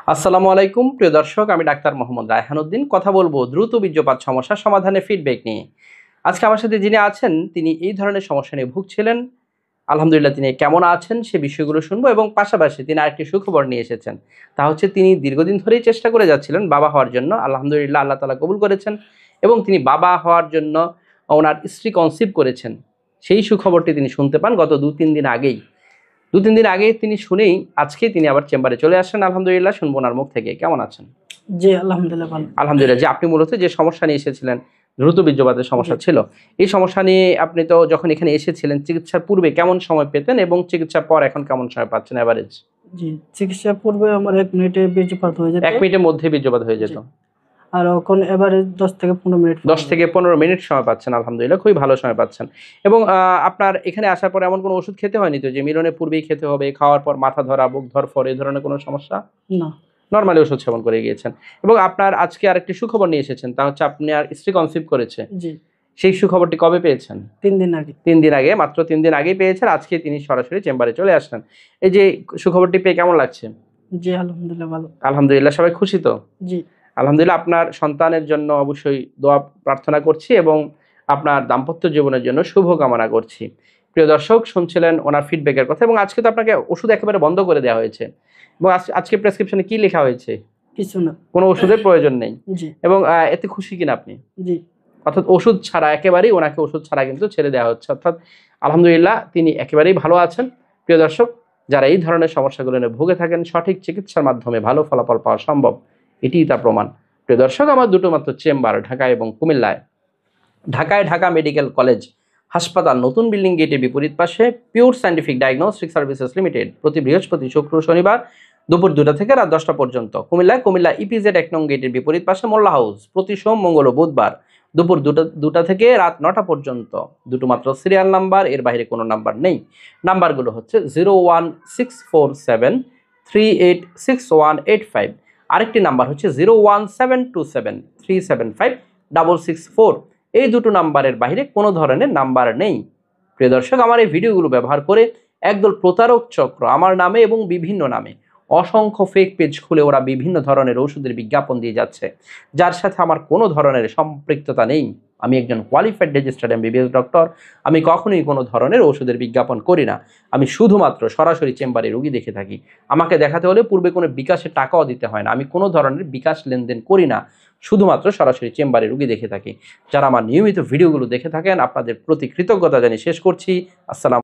আসসালামু আলাইকুম প্রিয় দর্শক, আমি ডাক্তার মোহাম্মদ রায়হান উদ্দিন। কথা বলবো দ্রুত বীর্যপাত সমস্যা সমাধানের ফিডব্যাক নিয়ে। আজকে আমার সাথে যিনি আছেন তিনি এই ধরনের সমস্যা নিয়ে ভুগছিলেন। আলহামদুলিল্লাহ তিনি কেমন আছেন সে বিষয়গুলো শুনবো এবং পাশাপাশি তিনি আরেকটি সুখবর নিয়ে এসেছেন। তা হচ্ছে তিনি দীর্ঘদিন ধরেই চেষ্টা করে যাচ্ছিলেন বাবা হওয়ার জন্য। আলহামদুলিল্লাহ আল্লাহ তাআলা কবুল করেছেন এবং তিনি বাবা হওয়ার জন্য ওনার স্ত্রী কনসিভ করেছেন। সেই সুখবরটি তিনি শুনতে পান গত ২-৩ দিন আগেই। ২-৩ দিন আগে তিনি শুনেই আজকে তিনি আবার চেম্বারে চলে আসেন। আলহামদুলিল্লাহ শুনবো ওনার মুখ থেকে। কেমন আছেন? জি, আলহামদুলিল্লাহ ভালো। আলহামদুলিল্লাহ। যে আপনি মূলত যে সমস্যা নিয়ে এসেছিলেন, দ্রুত বীর্যপাতের সমস্যা জি। ছিল। এই সমস্যা নিয়ে আপনি তো যখন এখানে এসেছিলেন চিকিৎসার পূর্বে কেমন সময় পেতেন এবং চিকিৎসার পর এখন কেমন সময় পাচ্ছেন এভারেজ? জি, চিকিৎসার পূর্বে আমার ১ মিনিটে বীর্যপাত হয়ে যেত। ১ মিনিটের মধ্যে বীর্যপাত হয়ে যেত। জি। আর এখন এভারেজ ১০ থেকে ১৫ মিনিট ১০ থেকে ১৫ মিনিট সময় পাচ্ছেন। আলহামদুলিল্লাহ খুবই ভালো সময় পাচ্ছেন। এবং আপনার এখানে আসার পর এমন কোনো ওষুধ খেতে হয়নি তো যে মিলনের পূর্বেই খেতে হবে, খাওয়ার পর মাথা ধরা, বুক ধড়ফড় এই ধরনের কোনো সমস্যা? না। নরমালি ওষুধ সেবন করে গিয়েছেন। এবং আপনার আজকে আরেকটি সুখবর নিয়ে এসেছেন। তা হচ্ছে আপনার স্ত্রী কনসিভ করেছে। জি, সেই সুখবরটি কবে পেয়েছেন? ৩ দিন আগে। ৩ দিন আগে, মাত্র ৩ দিন আগেই পেয়েছেন। আজকে তিনি সরাসরি চেম্বারে চলে আসলেন। এই যে সুখবরটি পেয়ে কেমন লাগছে? জি, আলহামদুলিল্লাহ ভালো। আলহামদুলিল্লাহ সবাই খুশি তো? জি, আলহামদুলিল্লাহ আপনার সন্তানের জন্য অবশ্যই দোয়া প্রার্থনা করছি এবং আপনার দাম্পত্য জীবনের জন্য শুভ কামনা করছি। প্রিয় দর্শক শুনছিলেন ওনার ফিডব্যাকের কথা এবং আজকে তো আপনাকে ওষুধ একেবারে বন্ধ করে দেওয়া হয়েছে। এবং আজকে প্রেসক্রিপশনে কি লেখা হয়েছে? কিছু না। কোনো ওষুধের প্রয়োজন নেই। জি, এবং এতে খুশি কিনা আপনি? জি, অর্থাৎ ওষুধ ছাড়া একেবারেই ওনাকে ওষুধ ছাড়া কিন্তু ছেড়ে দেওয়া হচ্ছে। অর্থাৎ আলহামদুলিল্লাহ তিনি একেবারেই ভালো আছেন। প্রিয় দর্শক, যারা এই ধরনের সমস্যাগুলো নিয়ে ভুগে থাকেন সঠিক চিকিৎসার মাধ্যমে ভালো ফলাফল পাওয়া সম্ভব, এটিই তার প্রমাণ। প্রিয় দর্শক, আমার দুটো মাত্র চেম্বার ঢাকা এবং কুমিল্লায়। ঢাকায় ঢাকা মেডিকেল কলেজ হাসপাতাল নতুন বিল্ডিং গেটের বিপরীত পাশে pure scientific diagnostic services limited, প্রতি বৃহস্পতি, শুক্র, শনিবার দুপুর ২টা থেকে রাত ১০টা পর্যন্ত। কুমিল্লা ইপিজেড ১ নং গেটের বিপরীত পাশে মোল্লা হাউস, প্রতি সোম, মঙ্গল ও বুধবার দুপুর ২টা থেকে রাত ৯টা পর্যন্ত। দুটো মাত্র সিরিয়াল নাম্বার, এর বাইরে কোনো নাম্বার নেই। নাম্বারগুলো হচ্ছে 01647386185, আরেকটি নাম্বার হচ্ছে 0172737565664। এই দুটো নাম্বারের বাইরে কোনো ধরনের নাম্বার নেই। প্রিয় দর্শক, আমার এই ভিডিওগুলো ব্যবহার করে একদল প্রতারক চক্র আমার নামে এবং বিভিন্ন নামে অসংখ্য ফেক পেজ খুলে ওরা বিভিন্ন ধরনের ওষুধের বিজ্ঞাপন দিয়ে যাচ্ছে, যার সাথে আমার কোনো ধরনের সম্পৃক্ততা নেই। আমি একজন কোয়ালিফাইড রেজিস্টার্ড এমবিবিএস ডক্টর। আমি কখনোই কোনো ধরনের ওষুধের বিজ্ঞাপন করি না। আমি শুধুমাত্র সরাসরি চেম্বারে রোগী দেখে থাকি। আমাকে দেখাতে হলে পূর্বে কোনো বিকাশে টাকাও দিতে হয় না। আমি কোনো ধরনের বিকাশ লেনদেন করি না, শুধুমাত্র সরাসরি চেম্বারে রোগী দেখে থাকি। যারা আমার নিয়মিত ভিডিওগুলো দেখে থাকেন আপনাদের প্রতি কৃতজ্ঞতা জানিয়ে শেষ করছি। আসসালাম।